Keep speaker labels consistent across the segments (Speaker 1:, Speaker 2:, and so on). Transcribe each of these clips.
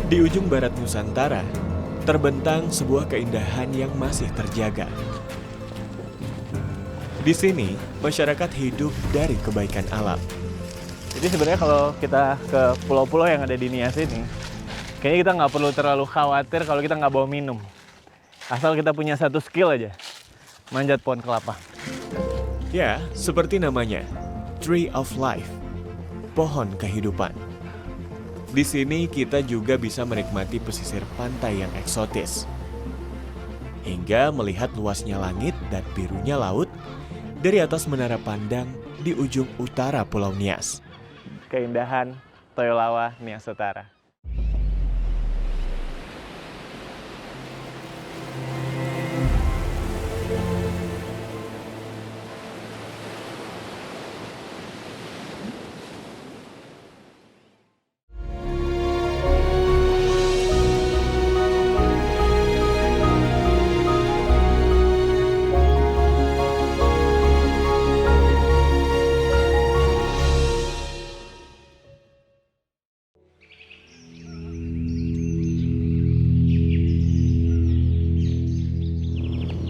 Speaker 1: Di ujung barat Nusantara, terbentang sebuah keindahan yang masih terjaga. Di sini, masyarakat hidup dari kebaikan alam.
Speaker 2: Jadi sebenarnya kalau kita ke pulau-pulau yang ada di Nias ini, kayaknya kita nggak perlu terlalu khawatir kalau kita nggak bawa minum. Asal kita punya satu skill aja, manjat pohon kelapa.
Speaker 1: Ya, seperti namanya, Tree of Life, pohon kehidupan. Di sini kita juga bisa menikmati pesisir pantai yang eksotis. Hingga melihat luasnya langit dan birunya laut dari atas menara pandang di ujung utara Pulau Nias.
Speaker 2: Keindahan Toyolawa, Nias Utara.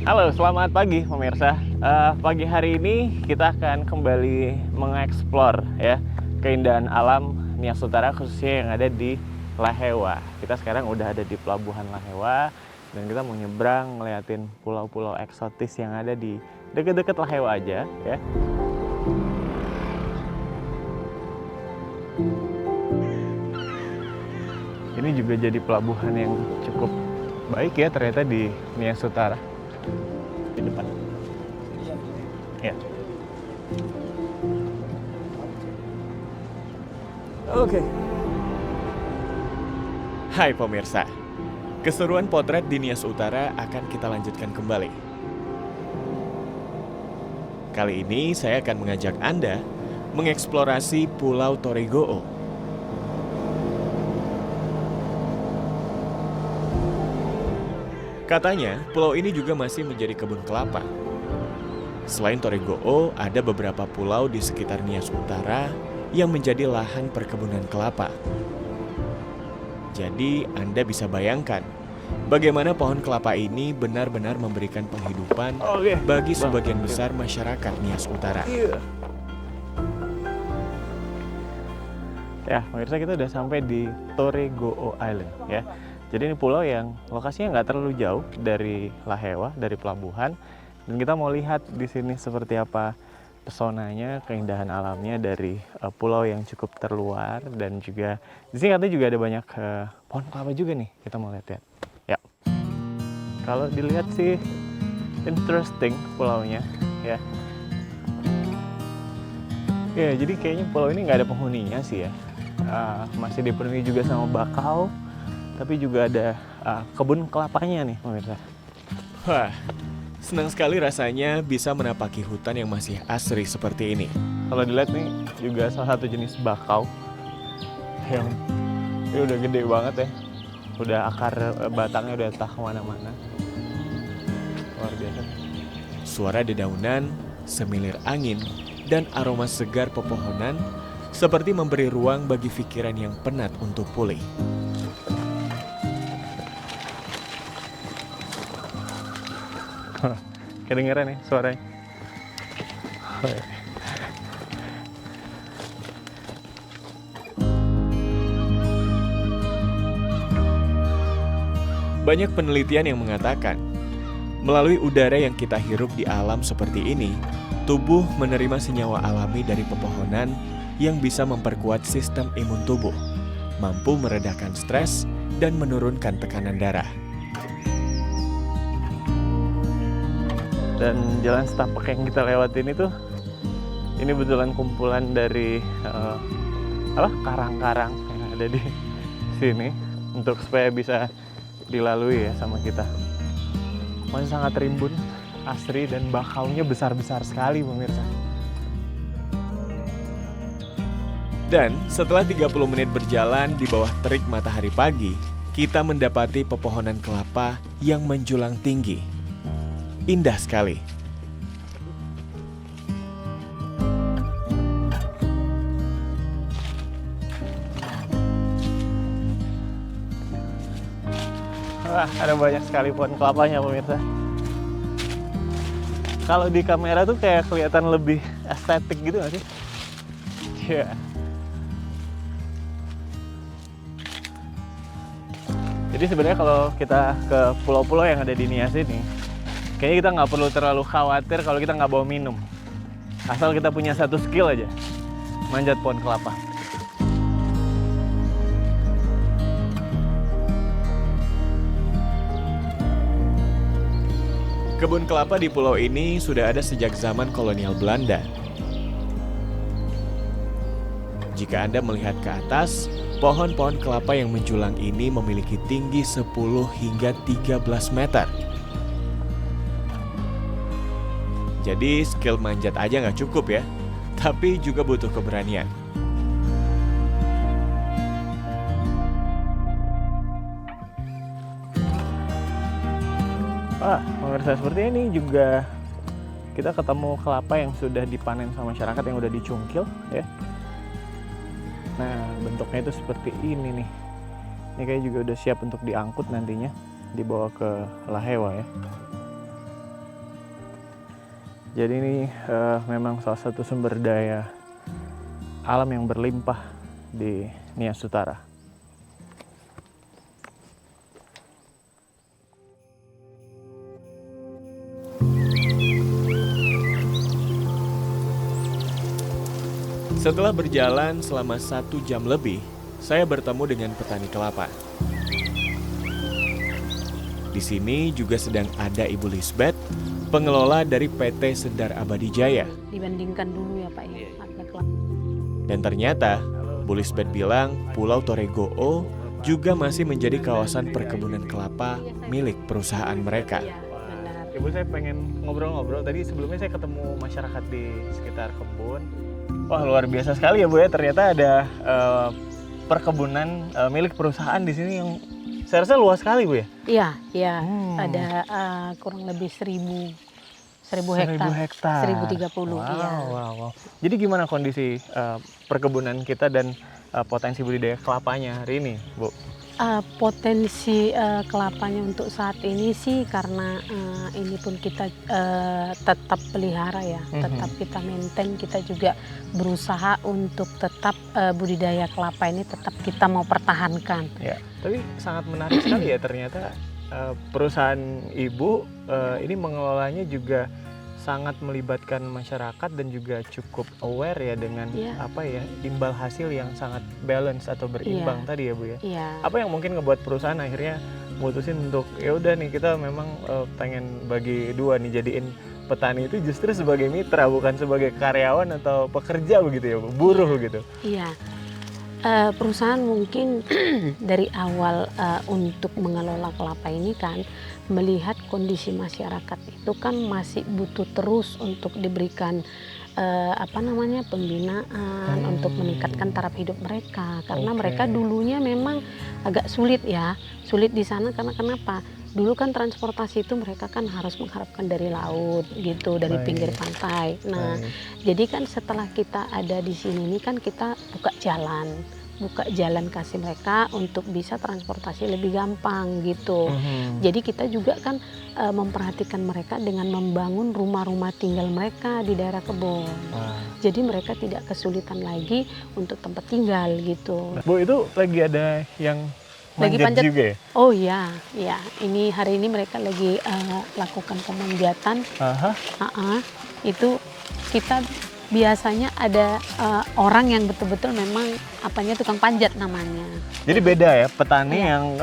Speaker 2: Halo, selamat pagi pemirsa. Pagi hari ini kita akan kembali mengeksplor ya keindahan alam Nias Utara, khususnya yang ada di Lahewa. Kita sekarang udah ada di pelabuhan Lahewa dan kita mau nyebrang ngeliatin pulau-pulau eksotis yang ada di deket-deket Lahewa aja ya. Ini juga jadi pelabuhan yang cukup baik ya ternyata di Nias Utara. Di depan. Ya. Oke.
Speaker 1: Hai pemirsa, keseruan potret di Nias Utara akan kita lanjutkan kembali. Kali ini saya akan mengajak Anda mengeksplorasi Pulau Torigoo. Katanya, pulau ini juga masih menjadi kebun kelapa. Selain Torigoo, ada beberapa pulau di sekitar Nias Utara yang menjadi lahan perkebunan kelapa. Jadi, Anda bisa bayangkan bagaimana pohon kelapa ini benar-benar memberikan penghidupan bagi sebagian besar masyarakat Nias Utara.
Speaker 2: Ya, pemirsa, kita udah sampai di Torigoo Island ya. Jadi ini pulau yang lokasinya nggak terlalu jauh dari Lahewa, dari pelabuhan. Dan kita mau lihat di sini seperti apa pesonanya, keindahan alamnya dari pulau yang cukup terluar. Dan juga di sini katanya juga ada banyak pohon kelapa juga nih. Kita mau lihat-lihat. Ya. Kalau dilihat sih interesting pulaunya ya. Ya, jadi kayaknya pulau ini nggak ada penghuninya sih ya. Masih dipenuhi juga sama bakau. Tapi juga ada kebun kelapanya nih pemirsa.
Speaker 1: Wah, senang sekali rasanya bisa menapaki hutan yang masih asri seperti ini.
Speaker 2: Kalau dilihat nih juga salah satu jenis bakau yang ini udah gede banget ya. Udah akar batangnya udah entah kemana-mana. Luar biasa.
Speaker 1: Suara dedaunan, semilir angin, dan aroma segar pepohonan seperti memberi ruang bagi pikiran yang penat untuk pulih.
Speaker 2: Kedengeran nih suaranya.
Speaker 1: Banyak penelitian yang mengatakan, melalui udara yang kita hirup di alam seperti ini, tubuh menerima senyawa alami dari pepohonan yang bisa memperkuat sistem imun tubuh, mampu meredakan stres, dan menurunkan tekanan darah.
Speaker 2: Dan jalan setapak yang kita lewatin itu, ini betulan kumpulan dari karang-karang yang ada di sini untuk supaya bisa dilalui ya sama kita. Masih sangat rimbun, asri, dan bakaunya besar-besar sekali pemirsa.
Speaker 1: Dan setelah 30 menit berjalan di bawah terik matahari pagi, kita mendapati pepohonan kelapa yang menjulang tinggi. Indah sekali.
Speaker 2: Wah, ada banyak sekali pohon kelapanya pemirsa. Kalau di kamera tuh kayak kelihatan lebih estetik gitu nggak sih? Iya. Jadi sebenarnya kalau kita ke pulau-pulau yang ada di Nias ini, kayaknya kita nggak perlu terlalu khawatir kalau kita nggak bawa minum. Asal kita punya satu skill aja, manjat pohon kelapa.
Speaker 1: Kebun kelapa di pulau ini sudah ada sejak zaman kolonial Belanda. Jika Anda melihat ke atas, pohon-pohon kelapa yang menjulang ini memiliki tinggi 10 hingga 13 meter. Jadi skill manjat aja nggak cukup ya, tapi juga butuh keberanian.
Speaker 2: Wah, pemirsa, seperti ini juga kita ketemu kelapa yang sudah dipanen sama masyarakat yang udah dicungkil ya. Nah, bentuknya itu seperti ini nih. Ini kayak juga udah siap untuk diangkut nantinya, dibawa ke Lahewa ya. Jadi ini memang salah satu sumber daya alam yang berlimpah di Nias Utara.
Speaker 1: Setelah berjalan selama 1 jam lebih, saya bertemu dengan petani kelapa. Di sini juga sedang ada Ibu Lisbeth, pengelola dari PT Sedar Abadi Jaya.
Speaker 3: Dibandingkan dulu ya Pak ya, harga kelapa.
Speaker 1: Dan ternyata, Bu Lisbeth bilang Pulau Toregoo juga masih menjadi kawasan perkebunan kelapa milik perusahaan mereka.
Speaker 3: Iya, benar.
Speaker 2: Ibu, saya pengen ngobrol-ngobrol. Tadi sebelumnya saya ketemu masyarakat di sekitar kebun. Wah, luar biasa sekali ya Bu ya. Ternyata ada perkebunan milik perusahaan di sini yang saya rasa luas sekali Bu ya.
Speaker 3: Iya, iya. Ada kurang lebih 1000 hektar. 1030
Speaker 2: Wow,
Speaker 3: iya.
Speaker 2: wow. Jadi gimana kondisi perkebunan kita dan potensi budidaya kelapanya hari ini, Bu?
Speaker 3: Potensi kelapanya untuk saat ini sih karena ini pun kita tetap pelihara ya, tetap kita maintain, kita juga berusaha untuk tetap budidaya kelapa ini tetap kita mau pertahankan.
Speaker 2: Ya, tapi sangat menarik sekali ya ternyata perusahaan Ibu ini mengelolanya juga sangat melibatkan masyarakat dan juga cukup aware ya dengan imbal hasil yang sangat balance atau berimbang tadi ya Bu ya.
Speaker 3: Iya.
Speaker 2: Apa yang mungkin ngebuat perusahaan akhirnya mutusin untuk ya udah nih kita memang pengen bagi dua nih, jadiin petani itu justru sebagai mitra bukan sebagai karyawan atau pekerja begitu ya Bu, buruh gitu.
Speaker 3: Iya. Perusahaan mungkin dari awal untuk mengelola kelapa ini kan melihat kondisi masyarakat itu kan masih butuh terus untuk diberikan pembinaan untuk meningkatkan taraf hidup mereka karena mereka dulunya memang agak sulit di sana karena kenapa? Dulu kan transportasi itu mereka kan harus mengharapkan dari laut gitu, dari pinggir pantai. Nah, jadi kan setelah kita ada di sini ini kan kita buka jalan kasih mereka untuk bisa transportasi lebih gampang gitu. Jadi kita juga kan memperhatikan mereka dengan membangun rumah-rumah tinggal mereka di daerah kebun. Jadi mereka tidak kesulitan lagi untuk tempat tinggal gitu.
Speaker 2: Bu, itu lagi ada yang manjat juga ya?
Speaker 3: Oh iya, ya. Ini hari ini mereka lagi lakukan pemanjatan. Itu kita biasanya ada orang yang betul-betul memang tukang panjat namanya.
Speaker 2: Jadi beda ya, petani yang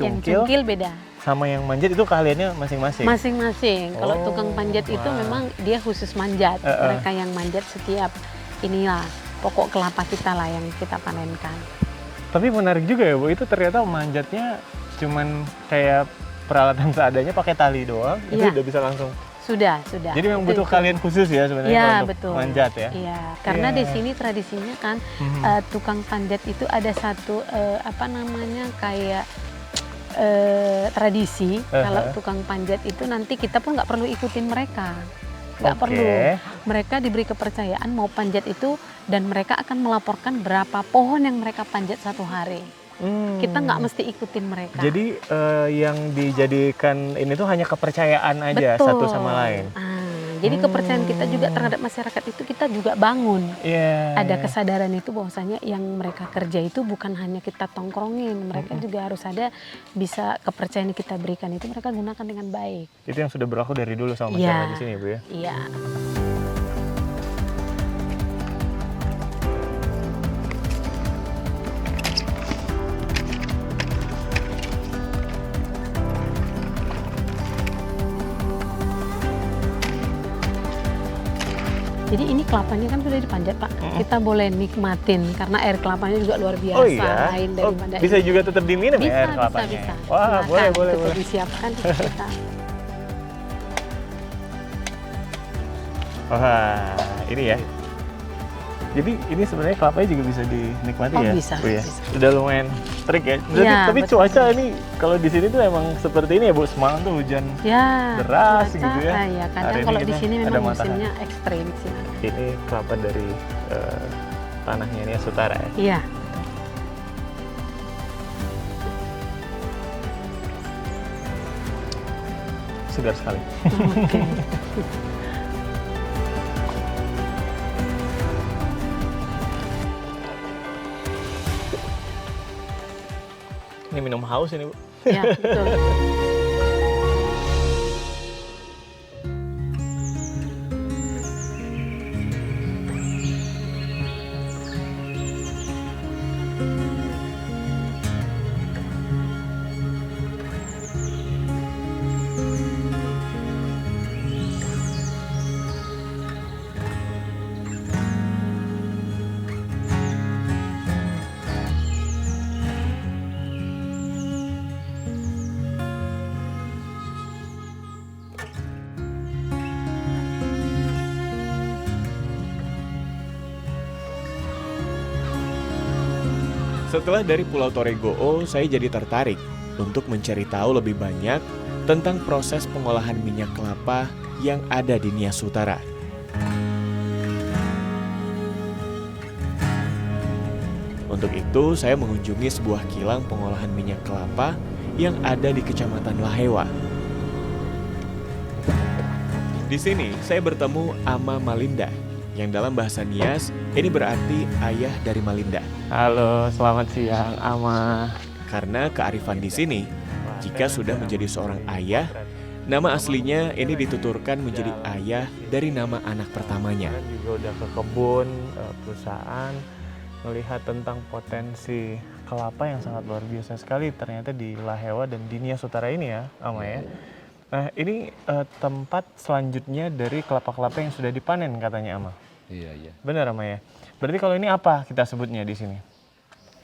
Speaker 3: Yang cungkil beda.
Speaker 2: Sama yang manjat itu keahliannya masing-masing?
Speaker 3: Masing-masing. Kalau tukang panjat itu memang dia khusus manjat. Mereka yang manjat setiap pokok kelapa kita lah yang kita panenkan.
Speaker 2: Tapi menarik juga ya Bu, itu ternyata manjatnya cuman kayak peralatan seadanya pakai tali doang, itu udah bisa langsung.
Speaker 3: Sudah.
Speaker 2: Jadi memang butuh kalian khusus ya sebenarnya untuk manjat ya?
Speaker 3: Iya, karena di sini tradisinya kan tukang panjat itu ada satu kayak tradisi. Kalau tukang panjat itu nanti kita pun nggak perlu ikutin mereka. Nggak perlu. Mereka diberi kepercayaan mau panjat itu dan mereka akan melaporkan berapa pohon yang mereka panjat satu hari. Kita nggak mesti ikutin mereka.
Speaker 2: Jadi yang dijadikan ini tuh hanya kepercayaan aja satu sama lain.
Speaker 3: Jadi kepercayaan kita juga terhadap masyarakat itu kita juga bangun. Ada kesadaran itu bahwasanya yang mereka kerja itu bukan hanya kita tongkrongin, mereka juga harus ada bisa kepercayaan yang kita berikan itu mereka gunakan dengan baik.
Speaker 2: Itu yang sudah berlaku dari dulu sama masyarakat di sini, Bu ya?
Speaker 3: Iya. Jadi ini kelapanya kan sudah dipanjat, Pak. Kita boleh nikmatin karena air kelapanya juga luar biasa.
Speaker 2: Oh iya?
Speaker 3: Lain daripada
Speaker 2: bisa
Speaker 3: ini.
Speaker 2: juga tetap diminum ya air kelapanya?
Speaker 3: Bisa.
Speaker 2: Wah,
Speaker 3: Silakan,
Speaker 2: boleh.
Speaker 3: tetap disiapkan kita.
Speaker 2: Wah, ini ya. Jadi ini sebenarnya kelapanya juga bisa dinikmati ya?
Speaker 3: Bisa,
Speaker 2: Bu ya?
Speaker 3: bisa.
Speaker 2: Udah lumayan trik ya. Berarti,
Speaker 3: Iya,
Speaker 2: tapi
Speaker 3: betul.
Speaker 2: cuaca ini kalau di sini tuh emang seperti ini ya, Bu. Semalam tuh hujan deras
Speaker 3: cuaca,
Speaker 2: gitu ya.
Speaker 3: Ya,
Speaker 2: Hari
Speaker 3: kadang
Speaker 2: ini
Speaker 3: kalau di
Speaker 2: kita
Speaker 3: sini
Speaker 2: ada
Speaker 3: memang
Speaker 2: matahari.
Speaker 3: musimnya ekstrim sih.
Speaker 2: Ini kelapa dari tanahnya ini Sutara ya.
Speaker 3: Iya.
Speaker 2: Segar sekali.
Speaker 3: Oke.
Speaker 2: Ini minum haus ini, Bu.
Speaker 3: Ya, betul.
Speaker 1: Setelah dari Pulau Toregoo, saya jadi tertarik untuk mencari tahu lebih banyak tentang proses pengolahan minyak kelapa yang ada di Nias Utara. Untuk itu, saya mengunjungi sebuah kilang pengolahan minyak kelapa yang ada di Kecamatan Lahewa. Di sini, saya bertemu Ama Malinda, yang dalam bahasa Nias ini berarti ayah dari Malinda.
Speaker 2: Halo, selamat siang, Ama.
Speaker 1: Karena kearifan di sini, jika sudah menjadi seorang ayah, nama aslinya ini dituturkan menjadi ayah dari nama anak pertamanya.
Speaker 2: Saya juga udah ke kebun, perusahaan, melihat tentang potensi kelapa yang sangat luar biasa sekali ternyata di Lahewa dan di Nias Utara ini ya, Ama ya. Nah, ini tempat selanjutnya dari kelapa-kelapa yang sudah dipanen katanya, Ama.
Speaker 4: Iya.
Speaker 2: Benar, Ama ya. Berarti kalau ini apa kita sebutnya di sini?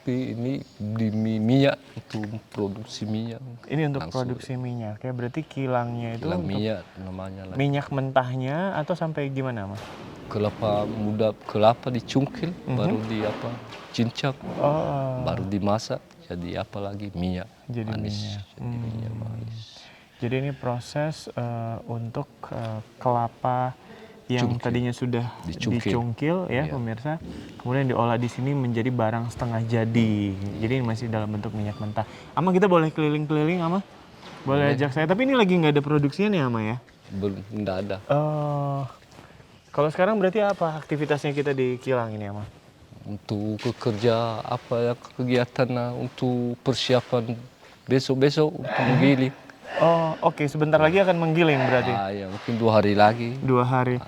Speaker 4: Tapi ini di minyak untuk produksi minyak.
Speaker 2: Ini untuk
Speaker 4: Langsung.
Speaker 2: produksi minyak ya. Berarti kilangnya itu
Speaker 4: Kilang
Speaker 2: untuk
Speaker 4: minyak namanya lah.
Speaker 2: minyak mentahnya atau sampai gimana, Mas?
Speaker 4: Kelapa muda, kelapa dicungkil, baru di cincang,
Speaker 2: Oh,
Speaker 4: baru dimasak, jadi apa lagi minyak
Speaker 2: jadi
Speaker 4: manis.
Speaker 2: minyak.
Speaker 4: Jadi minyak manis.
Speaker 2: Jadi ini proses untuk kelapa yang
Speaker 4: Cungkil.
Speaker 2: tadinya sudah
Speaker 4: Dicungkil.
Speaker 2: dicungkil ya,
Speaker 4: Iya.
Speaker 2: pemirsa. Kemudian diolah di sini menjadi barang setengah jadi. Jadi ini masih dalam bentuk minyak mentah. Ama, kita boleh keliling-keliling, Ama? Boleh ajak saya. Tapi ini lagi nggak ada produksinya nih, Ama ya?
Speaker 4: Belum, tidak ada.
Speaker 2: Kalau sekarang berarti apa aktivitasnya kita di kilang ini, Ama?
Speaker 4: Untuk kerja apa ya kegiatan untuk persiapan besok-besok untuk menggiling.
Speaker 2: Oh, oke. Sebentar lagi akan menggiling berarti.
Speaker 4: Ya mungkin 2 hari lagi.
Speaker 2: 2 hari.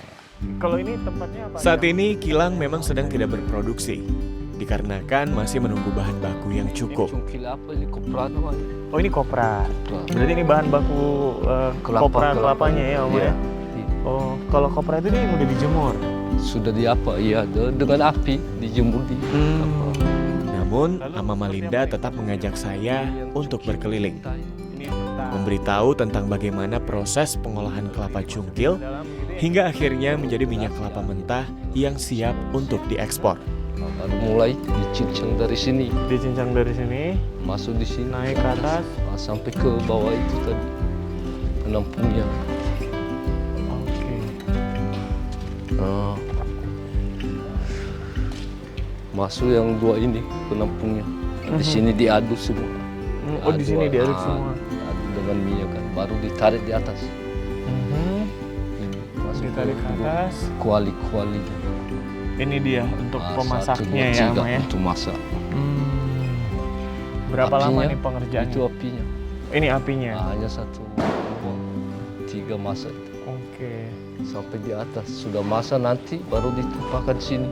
Speaker 2: Kalau ini tempatnya apa?
Speaker 1: Saat ini kilang memang sedang tidak berproduksi, dikarenakan masih menunggu bahan baku yang cukup.
Speaker 4: Ini cungkil apa ini kopra namanya?
Speaker 2: Oh, ini kopra.
Speaker 4: Kopra.
Speaker 2: Berarti ini bahan baku kelapanya ya, Om ya?
Speaker 4: Iya.
Speaker 2: Oh, kalau kopra itu dia udah dijemur.
Speaker 4: Sudah di apa? Iya, dengan api dijemur di apa.
Speaker 1: Namun, Ama Malinda tetap mengajak saya untuk berkeliling,
Speaker 2: Ini yang mentah.
Speaker 1: memberitahu tentang bagaimana proses pengolahan kelapa cungkil hingga akhirnya menjadi minyak kelapa mentah yang siap untuk diekspor.
Speaker 4: Baru mulai dicincang dari sini,
Speaker 2: Dicincang dari sini,
Speaker 4: masuk di sini,
Speaker 2: naik ke atas.
Speaker 4: sampai ke bawah itu tadi penampungnya.
Speaker 2: Oke.
Speaker 4: Masuk yang 2 ini penampungnya. Di sini diaduk semua.
Speaker 2: Oh, di sini diaduk semua.
Speaker 4: Diaduk dengan minyak kan, baru ditarik di atas. Ini masuk
Speaker 2: Ditarik ke atas.
Speaker 4: kuali-kualinya.
Speaker 2: Ini dia untuk
Speaker 4: Satu,
Speaker 2: pemasaknya
Speaker 4: dua,
Speaker 2: ya,
Speaker 4: tiga
Speaker 2: Ama ya.
Speaker 4: untuk masak.
Speaker 2: Berapa lama
Speaker 4: Apinya,
Speaker 2: nih pengerjaannya?
Speaker 4: Itu apinya.
Speaker 2: Ini apinya.
Speaker 4: Hanya 1, 2, 3 masak.
Speaker 2: Oke.
Speaker 4: Sampai di atas. Sudah masak nanti baru ditumpahkan sini.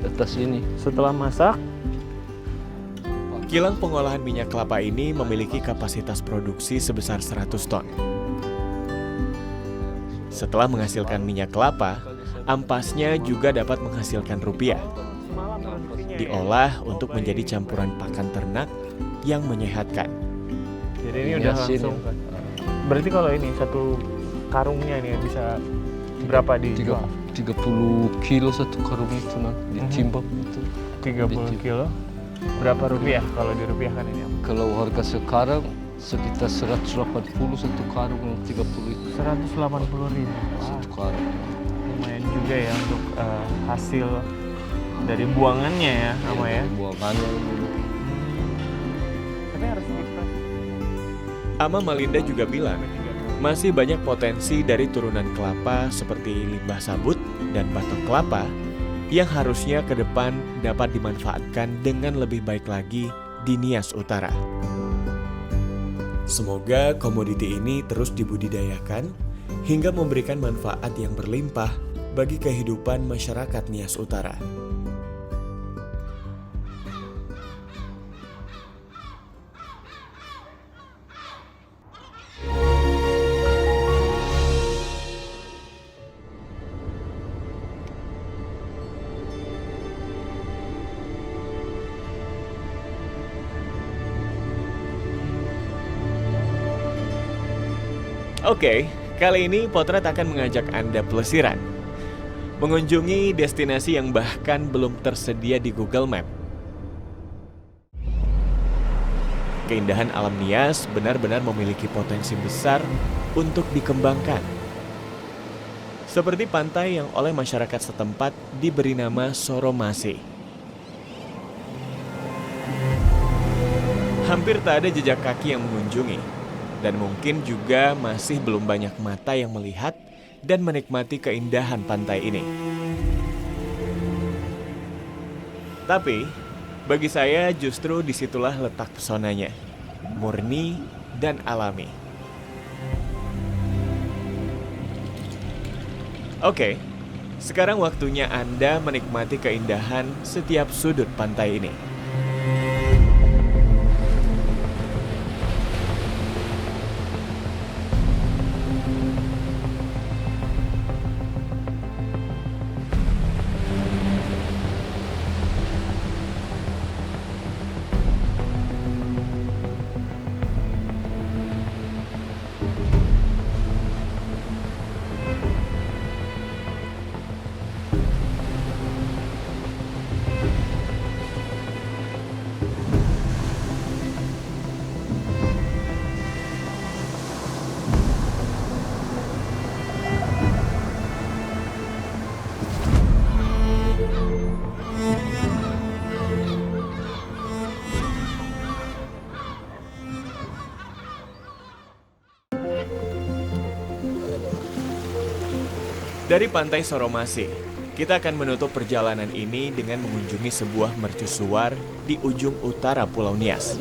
Speaker 4: Di atas ini.
Speaker 2: Setelah masak,
Speaker 1: Kilang pengolahan minyak kelapa ini memiliki kapasitas produksi sebesar 100 ton. Setelah menghasilkan minyak kelapa, ampasnya juga dapat menghasilkan rupiah. Diolah untuk menjadi campuran pakan ternak yang menyehatkan.
Speaker 2: jadi ini udah
Speaker 4: Minyak sini.
Speaker 2: langsung. Berarti kalau ini satu karungnya nih bisa berapa dijual?
Speaker 4: 30 kilo satu karung itu nanti ditimbang itu.
Speaker 2: 30 kilo. Berapa rupiah kalau dirupiahkan ini?
Speaker 4: Kalau harga sekarang sekitar 180 satu karung yang 30 itu
Speaker 2: 180.000.
Speaker 4: satu karung.
Speaker 2: Lumayan juga ya untuk hasil dari buangannya ya, Ama ya.
Speaker 4: Buangannya ini.
Speaker 2: Tapi harus diproses.
Speaker 1: Ama Malinda juga bilang, masih banyak potensi dari turunan kelapa seperti limbah sabut dan batok kelapa yang harusnya ke depan dapat dimanfaatkan dengan lebih baik lagi di Nias Utara. Semoga komoditi ini terus dibudidayakan hingga memberikan manfaat yang berlimpah bagi kehidupan masyarakat Nias Utara. Oke, kali ini Potret akan mengajak Anda pelesiran, mengunjungi destinasi yang bahkan belum tersedia di Google Map. Keindahan alam Nias benar-benar memiliki potensi besar untuk dikembangkan. Seperti pantai yang oleh masyarakat setempat diberi nama Soromasi. Hampir tak ada jejak kaki yang mengunjungi. Dan mungkin juga masih belum banyak mata yang melihat dan menikmati keindahan pantai ini. Tapi, bagi saya justru disitulah letak pesonanya, murni dan alami. Oke, sekarang waktunya Anda menikmati keindahan setiap sudut pantai ini. Dari pantai Soromasi, kita akan menutup perjalanan ini dengan mengunjungi sebuah mercusuar di ujung utara Pulau Nias.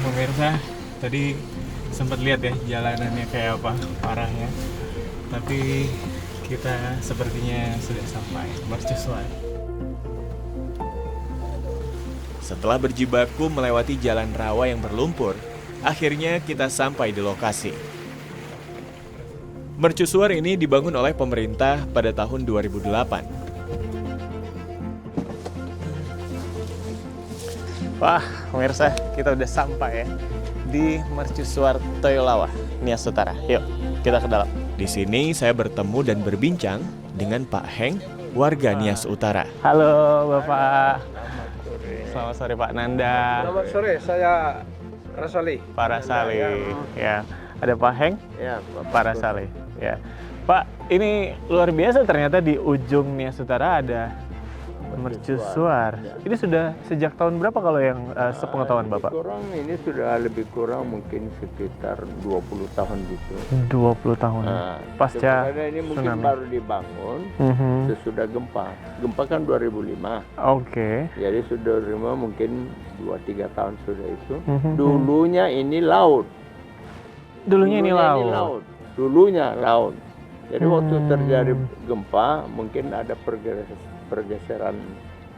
Speaker 2: Pemirsa, tadi sempat lihat ya jalanannya kayak apa, parah ya. Tapi kita sepertinya sudah sampai mercusuar.
Speaker 1: Setelah berjibaku melewati jalan rawa yang berlumpur, akhirnya kita sampai di lokasi. Mercusuar ini dibangun oleh pemerintah pada tahun 2008.
Speaker 2: Wah, pemirsa, kita udah sampai ya di mercusuar Toyolawah, Nias Utara. Yuk, kita ke dalam.
Speaker 1: Di sini saya bertemu dan berbincang dengan Pak Heng, warga Nias Utara.
Speaker 2: Halo, Bapak. Selamat sore, Pak Nanda.
Speaker 5: Selamat sore, saya Rasali.
Speaker 2: Pak Rasali. Ya, ada Pak Heng,
Speaker 5: Ya,
Speaker 2: Pak Rasali. Ya, Pak, ini luar biasa ternyata di ujung Nias Utara ada mercusuar.
Speaker 5: Ya.
Speaker 2: Ini sudah sejak tahun berapa kalau yang sepengetahuan Bapak?
Speaker 5: Ini sudah lebih kurang mungkin sekitar 20 tahun gitu.
Speaker 2: 20 tahun. Pasca
Speaker 5: Karena ini mungkin
Speaker 2: tsunami.
Speaker 5: baru dibangun sesudah gempa. Gempa kan 2005.
Speaker 2: Oke.
Speaker 5: Jadi sudah 2005 mungkin 2-3 tahun sudah itu. Dulunya ini laut.
Speaker 2: Dulunya ini laut.
Speaker 5: Dulunya laut. Jadi waktu terjadi gempa mungkin ada pergeseran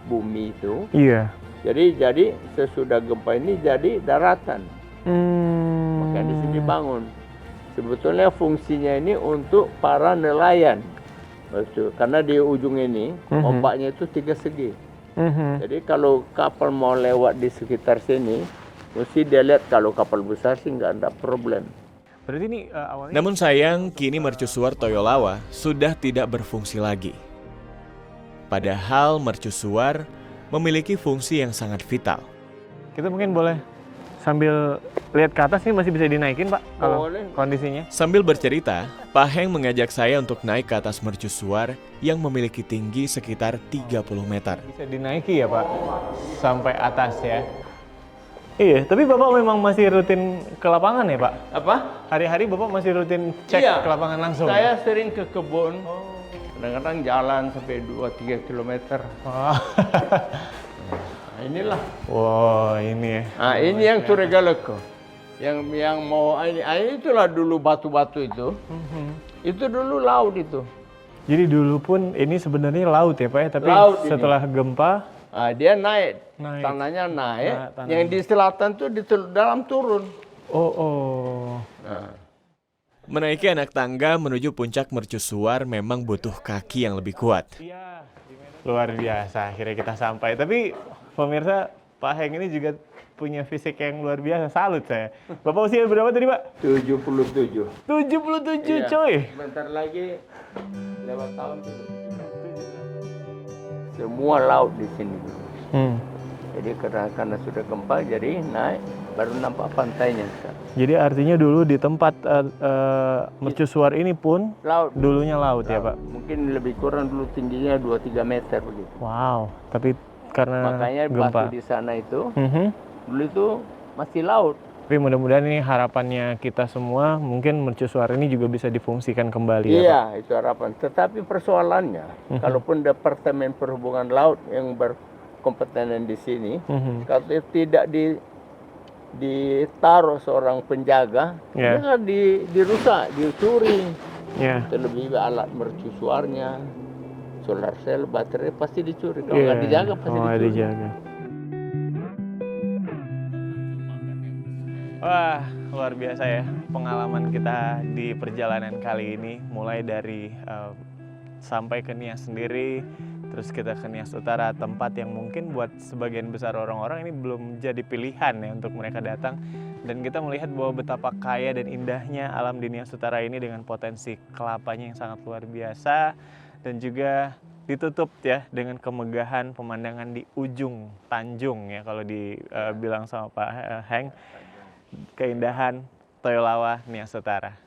Speaker 5: bumi itu.
Speaker 2: Iya.
Speaker 5: Jadi sesudah gempa ini jadi daratan. Makanya di sini bangun. Sebetulnya fungsinya ini untuk para nelayan. Betul. Karena di ujung ini ombaknya itu 3 segi. Jadi kalau kapal mau lewat di sekitar sini, mesti dia lihat kalau kapal besar sih nggak ada problem.
Speaker 2: Berarti ini awalnya.
Speaker 1: Namun sayang, kini mercusuar Toyolawa sudah tidak berfungsi lagi. Padahal mercusuar memiliki fungsi yang sangat vital.
Speaker 2: Kita mungkin boleh sambil lihat ke atas nih, masih bisa dinaikin Pak kalau
Speaker 5: Boleh.
Speaker 2: kondisinya.
Speaker 1: Sambil bercerita, Pak Heng mengajak saya untuk naik ke atas mercusuar yang memiliki tinggi sekitar 30 meter.
Speaker 2: Bisa dinaiki ya Pak sampai atas ya. Iya, tapi Bapak memang masih rutin ke lapangan ya Pak?
Speaker 5: Apa?
Speaker 2: Hari-hari Bapak masih rutin cek
Speaker 5: Iya.
Speaker 2: ke lapangan langsung?
Speaker 5: Saya sering ke kebun. Kadang-kadang jalan sampai 2-3 kilometer.
Speaker 2: Wah.
Speaker 5: Nah, inilah.
Speaker 2: Wow, ini ya.
Speaker 5: Nah, ini yang Turegaleko. Yang mau ini itulah dulu batu-batu itu. Itu dulu laut itu.
Speaker 2: Jadi dulu pun ini sebenarnya laut ya Pak ya, tapi
Speaker 5: Laut ini.
Speaker 2: setelah gempa
Speaker 5: Dia naik.
Speaker 2: Naik.
Speaker 5: Tanahnya naik.
Speaker 2: Nah, tanah.
Speaker 5: Yang di selatan tuh di dalam turun.
Speaker 2: oh.
Speaker 5: Nah.
Speaker 1: Menaiki anak tangga menuju puncak mercusuar memang butuh kaki yang lebih kuat.
Speaker 2: Iya, luar biasa akhirnya kita sampai. Tapi pemirsa, Pak Heng ini juga punya fisik yang luar biasa, salut saya. Bapak usia berapa tadi Pak?
Speaker 5: 77.
Speaker 2: 77
Speaker 5: Iya.
Speaker 2: coy.
Speaker 5: Bentar lagi lewat tahun itu. Semua laut di sini. Jadi karena sudah gempa jadi naik baru nampak pantainya sekarang.
Speaker 2: Jadi artinya dulu di tempat mercusuar ini pun
Speaker 5: Laut.
Speaker 2: dulunya laut ya Pak?
Speaker 5: Mungkin lebih kurang dulu tingginya 2-3 meter begitu.
Speaker 2: Wow, tapi karena
Speaker 5: Makanya
Speaker 2: gempa.
Speaker 5: batu di sana itu
Speaker 2: Mhm.
Speaker 5: dulu itu masih laut.
Speaker 2: Tapi mudah-mudahan ini harapannya kita semua, mungkin mercusuar ini juga bisa difungsikan kembali ya Pak?
Speaker 5: Iya, itu harapan. Tetapi persoalannya, kalaupun Departemen Perhubungan Laut yang berkompeten di sini, kalau tidak ditaruh seorang penjaga,
Speaker 2: Ya.
Speaker 5: dia kan dirusak, dicuri.
Speaker 2: Ya.
Speaker 5: Terlebih alat mercusuarnya, solar cell, baterai pasti dicuri. Kalau
Speaker 2: Iya.
Speaker 5: nggak dijaga pasti
Speaker 2: Oh, nggak
Speaker 5: dicuri.
Speaker 2: dijaga. Wah, luar biasa ya pengalaman kita di perjalanan kali ini. Mulai dari sampai ke Nias sendiri, terus kita ke Nias Utara, tempat yang mungkin buat sebagian besar orang-orang ini belum jadi pilihan ya untuk mereka datang. Dan kita melihat bahwa betapa kaya dan indahnya alam di Nias Utara ini dengan potensi kelapanya yang sangat luar biasa. Dan juga ditutup ya dengan kemegahan pemandangan di ujung Tanjung ya kalau dibilang sama Pak Heng. Keindahan Toyolawa Nias Utara.